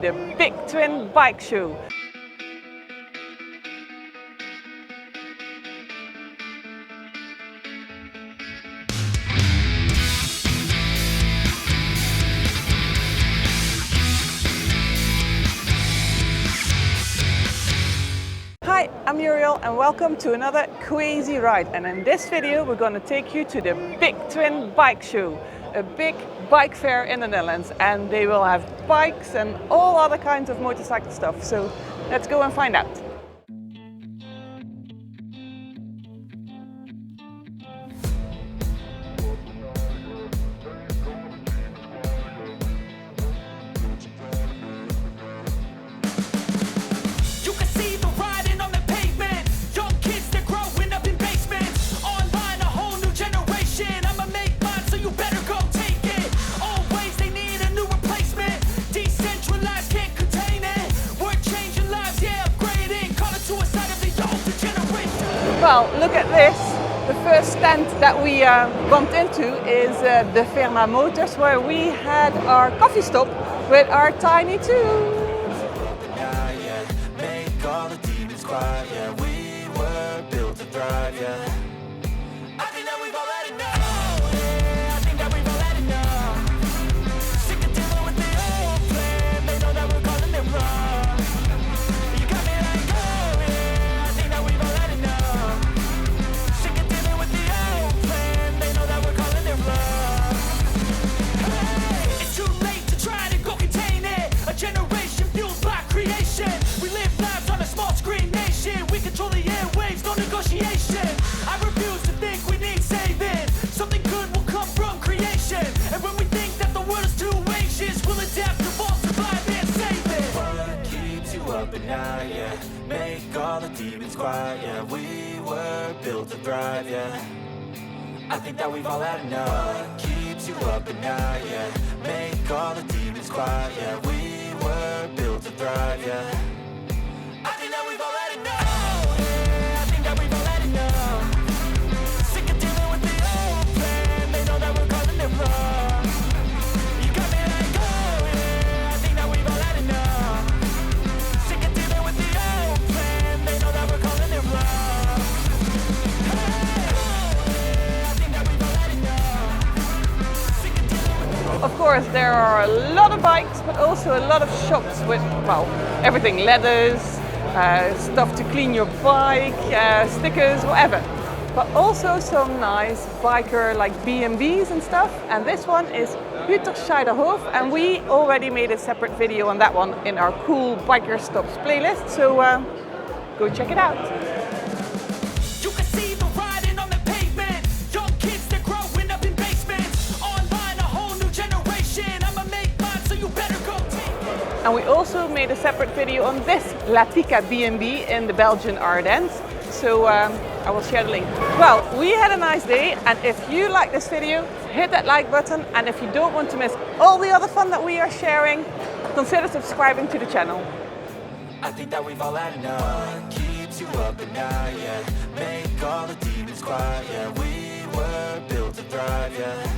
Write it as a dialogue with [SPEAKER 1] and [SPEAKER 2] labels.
[SPEAKER 1] The Big Twin Bike Show. Hi, I'm Muriel and welcome to another Quazy Ride, and in this video we're going to take you to the Big Twin Bike Show, a big bike fair in the Netherlands, and they will have bikes and all other kinds of motorcycle stuff, so let's go and find out. Well, look at this. The first stand that we bumped into is Therefor Motors, where we had our coffee stop with our tiny tube.
[SPEAKER 2] Make all the demons quiet, yeah. We were built to thrive, yeah. I think that we've all had enough. What keeps you up at night, yeah. Make all the demons quiet, yeah. We were built to thrive, yeah. I think that we've all had enough. Yeah, I think that we've all had enough. Sick of dealing with the old plan. They know that we're calling it wrong. You got me like, oh yeah, I think that we've all had enough. Sick of dealing with the old plan. They know that we're calling it wrong.
[SPEAKER 1] Of course, there are a lot of bikes, but also a lot of shops with, well, everything, leathers, stuff to clean your bike, stickers, whatever. But also some nice biker like B&Bs and stuff. And this one is Uterscheiderhof, and we already made a separate video on that one in our cool biker stops playlist. So go check it out. And we also made a separate video on this Latika B&B in the Belgian Ardennes, so I will share the link. Well, we had a nice day, and if you like this video, hit that like button, and if you don't want to miss all the other fun that we are sharing, consider subscribing to the channel.
[SPEAKER 2] I think that we've all had enough. Keeps you up at night, yeah. Make all the demons quiet, yeah. We were built to thrive, yeah.